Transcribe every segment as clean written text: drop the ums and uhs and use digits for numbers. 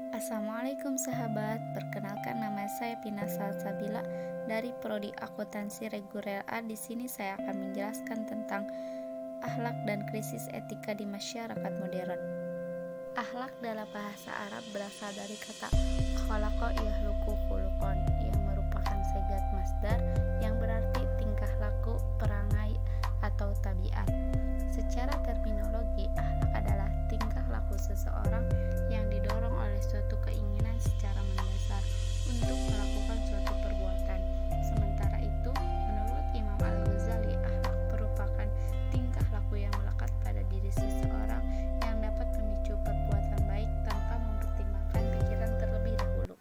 Assalamualaikum sahabat, perkenalkan nama saya Pina Salsabila dari Prodi Akuntansi Reguler A. Di sini saya akan menjelaskan tentang akhlak dan krisis etika di masyarakat modern. Akhlak dalam bahasa Arab berasal dari kata khalaqa yahluqu khuluqan yang merupakan segat masdar yang berarti tingkah laku, perangai, atau tabiat. Secara terminologi, akhlak adalah tingkah laku seseorang yang didorong oleh suatu keinginan secara mendasar untuk melakukan suatu perbuatan. Sementara itu, menurut Imam Al-Ghazali, akhlak merupakan tingkah laku yang melekat pada diri seseorang yang dapat memicu perbuatan baik tanpa mempertimbangkan pikiran terlebih dahulu.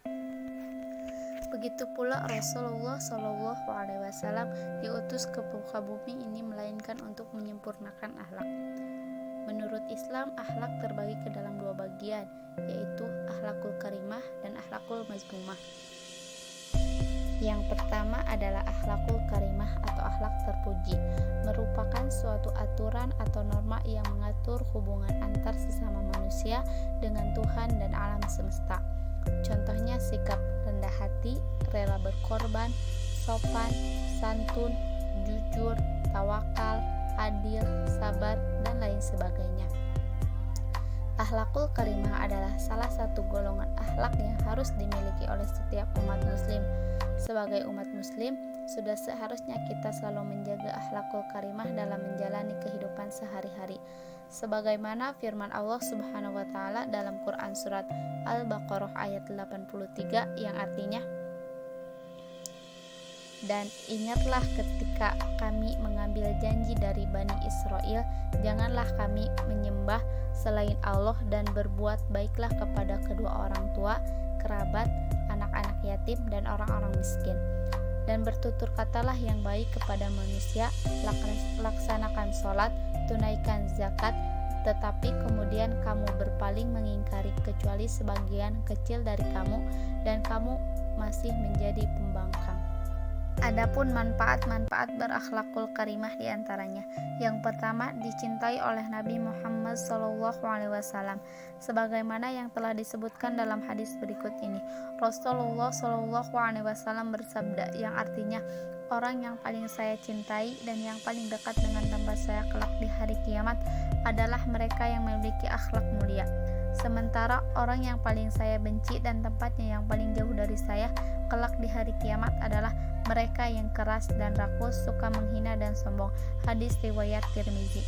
Begitu pula Rasulullah SAW diutus ke muka bumi ini melainkan untuk menyempurnakan akhlak. Menurut Islam, akhlak terbagi ke dalam dua bagian, yaitu akhlakul karimah dan akhlakul mazmumah. Yang pertama adalah akhlakul karimah atau akhlak terpuji, merupakan suatu aturan atau norma yang mengatur hubungan antar sesama manusia dengan Tuhan dan alam semesta. Contohnya sikap rendah hati, rela berkorban, sopan, santun, jujur, tawakal, adil, sabar, dan lain sebagainya. Akhlakul karimah adalah salah satu golongan akhlak yang harus dimiliki oleh setiap umat muslim. Sebagai umat muslim, sudah seharusnya kita selalu menjaga akhlakul karimah dalam menjalani kehidupan sehari-hari. Sebagaimana firman Allah Subhanahu wa taala dalam Quran surat Al-Baqarah ayat 83 yang artinya, "Dan ingatlah ketika kami mengambil janji dari Bani Israel, janganlah kami menyembah selain Allah dan berbuat baiklah kepada kedua orang tua, kerabat, anak-anak yatim, dan orang-orang miskin. Dan bertutur katalah yang baik kepada manusia, laksanakan sholat, tunaikan zakat, tetapi kemudian kamu berpaling mengingkari kecuali sebagian kecil dari kamu, dan kamu masih menjadi pembangkang." Adapun manfaat-manfaat berakhlakul karimah diantaranya. Yang pertama, dicintai oleh Nabi Muhammad SAW, sebagaimana yang telah disebutkan dalam hadis berikut ini. Rasulullah SAW bersabda, yang artinya, orang yang paling saya cintai dan yang paling dekat dengan tempat saya kelak di hari kiamat adalah mereka yang memiliki akhlak mulia. Sementara orang yang paling saya benci dan tempatnya yang paling jauh dari saya kelak di hari kiamat adalah mereka yang keras dan rakus, suka menghina dan sombong. Hadis riwayat Tirmizi.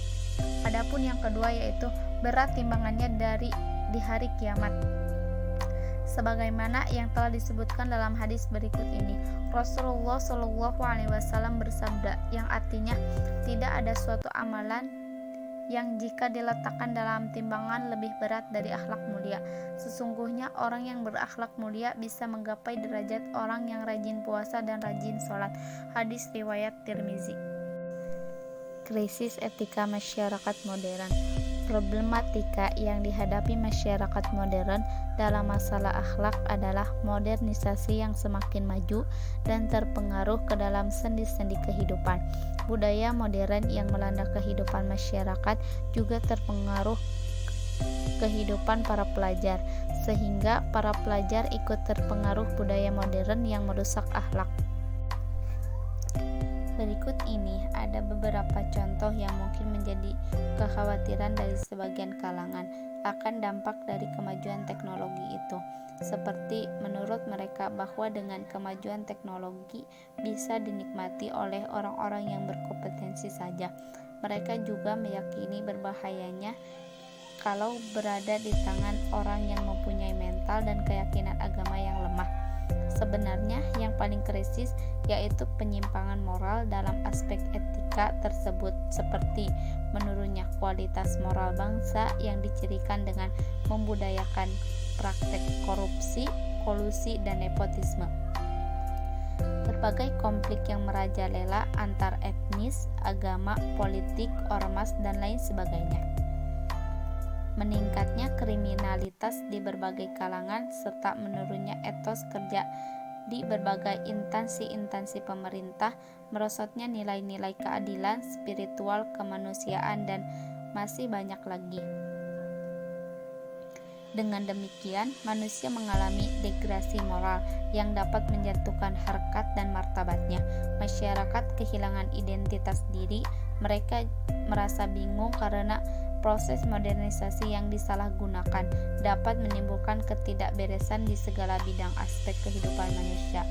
Adapun yang kedua yaitu berat timbangannya di hari kiamat. Sebagaimana yang telah disebutkan dalam hadis berikut ini, Rasulullah SAW bersabda, yang artinya tidak ada suatu amalan yang jika diletakkan dalam timbangan lebih berat dari akhlak mulia. Sesungguhnya orang yang berakhlak mulia bisa menggapai derajat orang yang rajin puasa dan rajin sholat. Hadis riwayat Tirmizi. Krisis etika masyarakat modern. Problematika yang dihadapi masyarakat modern dalam masalah akhlak adalah modernisasi yang semakin maju dan terpengaruh ke dalam sendi-sendi kehidupan. Budaya modern yang melanda kehidupan masyarakat juga terpengaruh kehidupan para pelajar, sehingga para pelajar ikut terpengaruh budaya modern yang merusak akhlak. Berikut ini ada beberapa contoh yang mungkin menjadi kekhawatiran dari sebagian kalangan akan dampak dari kemajuan teknologi itu. Seperti menurut mereka bahwa dengan kemajuan teknologi bisa dinikmati oleh orang-orang yang berkompetensi saja. Mereka juga meyakini berbahayanya kalau berada di tangan orang yang mempunyai mental dan keyakinan agama yang lemah. Sebenarnya yang paling krisis yaitu penyimpangan moral dalam aspek etika tersebut, seperti menurunnya kualitas moral bangsa yang dicirikan dengan membudayakan praktek korupsi, kolusi, dan nepotisme. Berbagai konflik yang merajalela antar etnis, agama, politik, ormas, dan lain sebagainya. Meningkatnya kriminalitas di berbagai kalangan serta menurunnya etos kerja di berbagai instansi pemerintah, merosotnya nilai-nilai keadilan, spiritual, kemanusiaan, dan masih banyak lagi. Dengan demikian, manusia mengalami degradasi moral yang dapat menjatuhkan harkat dan martabatnya. Masyarakat kehilangan identitas diri, mereka merasa bingung karena proses modernisasi yang disalahgunakan dapat menimbulkan ketidakberesan di segala bidang aspek kehidupan manusia,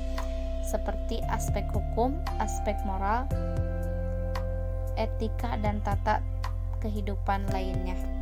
seperti aspek hukum, aspek moral, etika, dan tata kehidupan lainnya.